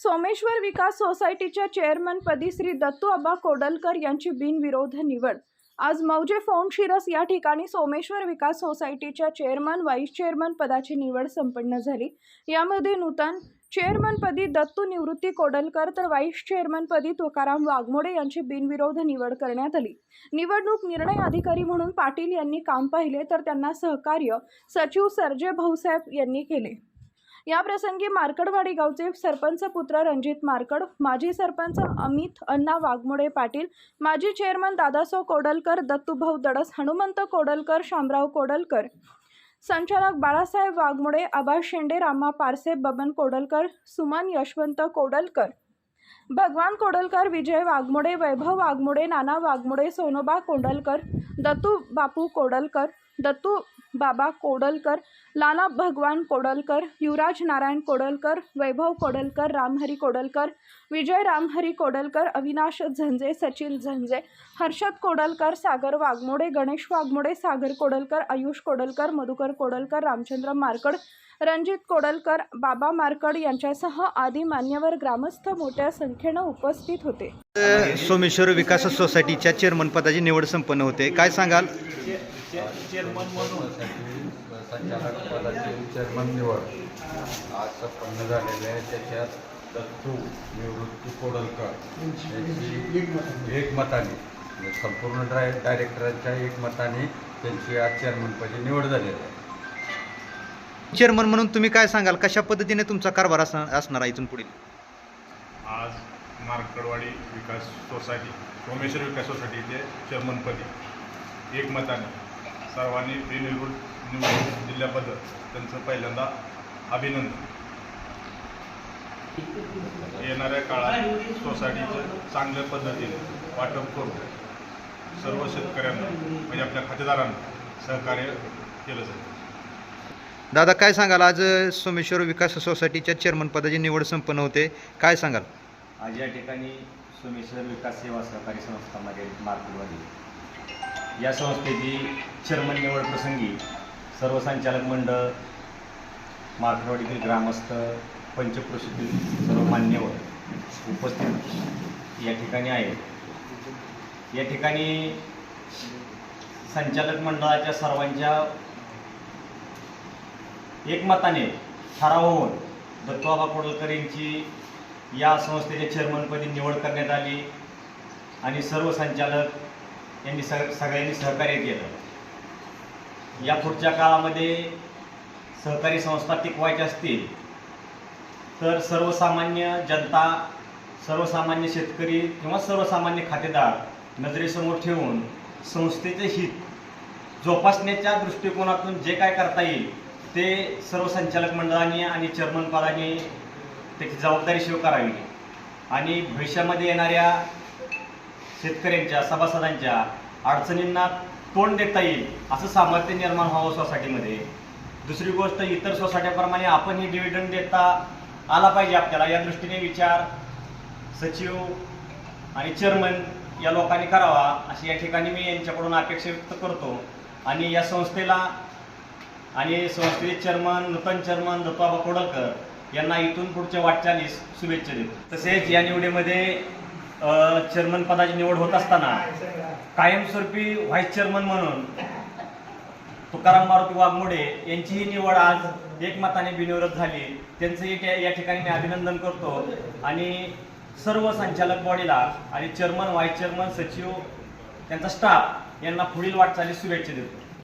सोमेश्वर विकास सोसायटीच्या चेअरमनपदी श्री दत्तू आबा कोडलकर यांची बिनविरोध निवड। आज मौजे फोन शिरस या ठिकाणी सोमेश्वर विकास सोसायटीच्या चेअरमन वाईस चेअरमन पदाची निवड संपन्न झाली। यामध्ये नूतन चेअरमनपदी दत्तू निवृत्ती कोडलकर तर वाईस चेअरमनपदी तुकाराम वाघमोडे यांची बिनविरोध निवड करण्यात आली। निवडणूक निर्णय अधिकारी म्हणून पाटील यांनी काम पाहिले तर त्यांना सहकार्य सचिव सर्जे भाऊसाहेब यांनी केले। या प्रसंगी मार्कडवाडी गावचे सरपंच पुत्र रणजित मार्कड, माजी सरपंच अमित अण्णा वाघमोडे पाटील, माजी चेअरमन दादासाहेब कोडलकर, दत्तूभाऊ दडस, हनुमंत कोडलकर, शामराव कोडलकर, संचालक बाळासाहेब वाघमोडे, आबा शेंडे, रामा पारसे, बबन कोडलकर, सुमन यशवंत कोडलकर, भगवान कोडलकर, विजय वाघमोडे, वैभव वाघमोडे, नाना वाघमोडे, सोनोबा कोडलकर, दत्तू बापू कोडलकर, दत्तू बाबा कोडलकर, लाला भगवान कोडलकर, युवराज नारायण कोडलकर, वैभव कोडलकर, रामहरी कोडलकर, विजय रामहरी कोडलकर, अविनाश झंजे, सचिन झंजे, हर्षद कोडलकर, सागर वाघमोडे, गणेश वाघमोडे, सागर कोडलकर, आयुष कोडलकर, मधुकर कोडलकर, रामचंद्र मार्कड, रणजित कोडलकर, बाबा मार्कड यांच्यासह आदी मान्यवर ग्रामस्थ मोठ्या संख्येने उपस्थित होते। सोमेश्वर विकास सोसायटीच्या चेअरमन पदाची निवड संपन्न होते, काय सांगाल? चेअरमन म्हणून संचालक पदाची चेअरमन निवड आज संपन्न झालेली आहे। त्याच्यात दत्तू निवृत्ती कोडलकर यांची एकमताने संपूर्ण डायरेक्टरांच्या एकमताने त्यांची आज चेअरमनपदी निवड झालेली आहे। चेअरमन म्हणून तुम्ही काय सांगाल, कशा पद्धतीने तुमचा कारभार असणार आहे इथून पुढील? आज मार्कडवाडी विकास सोसायटी सोमेश्वर विकास सोसायटीचे चेअरमनपदी एकमताने सर्वांनी बिनविरोध निवडून दिल्याबद्दल त्यांचं पहिल्यांदा अभिनंदन। येणाऱ्या काळात सोसायटीचं चांगल्या पद्धतीने वाटप करून सर्व शेतकऱ्यांना म्हणजे आपल्या खातेदारांना सहकार्य केलं जाईल। दादा, काय सांगाल? आज सोमेश्वर विकास सोसायटीच्या चेअरमन पदाची निवड संपन्न होते, काय सांगाल? आज या ठिकाणी सोमेश्वर विकास सेवा सहकारी संस्थांमध्ये मार्कडवाडी या संस्थेची चेअरमन निवड प्रसंगी सर्व संचालक मंडळ, मार्कडवाडीतील ग्रामस्थ, पंचक्रोशीतील सर्व मान्यवर उपस्थित या ठिकाणी आहेत। या ठिकाणी संचालक मंडळाच्या सर्वांच्या एकमताने ठराव होऊन दत्तू आबा कोडलकर यांची या संस्थेच्या चेअरमनपदी निवड करण्यात आली आणि सर्व संचालक यांनी सगळ्यांनी सहकार्य केलं। या पुढच्या काळामध्ये सहकारी संस्था टिकवायच्या असतील तर सर्वसामान्य जनता, सर्वसामान्य शेतकरी किंवा सर्वसामान्य खातेदार नजरेसमोर ठेवून संस्थेचे हित जोपासण्याच्या दृष्टिकोनातून जे काय करता येईल ते सर्व संचालक मंडळांनी आणि चेअरमन पदाने त्याची जबाबदारी स्वीकारावी आणि भविष्यामध्ये येणाऱ्या शेतकऱ्यांच्या, सभासदांच्या अडचणींना तोंड देता येईल असं सामर्थ्य निर्माण व्हावं सोसायटीमध्ये। दुसरी गोष्ट, इतर सोसायट्याप्रमाणे आपणही डिव्हिडंड देता आला पाहिजे आपल्याला, या दृष्टीने विचार सचिव आणि चेअरमन या लोकांनी करावा अशी या ठिकाणी मी यांच्याकडून अपेक्षा व्यक्त करतो आणि या संस्थेला आणि संस्थेचे चेअरमन, नूतन चेअरमन दत्तू आबा कोडलकर यांना इथून पुढच्या वाटचालीस शुभेच्छा देतो। तसेच या निवडीमध्ये चेअरमन पदाची निवड होत असताना कायमस्वरूपी व्हाईस चेअरमन म्हणून तुकाराम मारुती वाघमोडे यांचीही निवड आज एकमताने बिनविरोध झाली। त्यांचंही या ठिकाणी मी अभिनंदन करतो आणि सर्व संचालक बॉडीला आणि चेअरमन, व्हाईस चेअरमन, सचिव, त्यांचा स्टाफ यांना पुढील वाटचालीस शुभेच्छा देतो।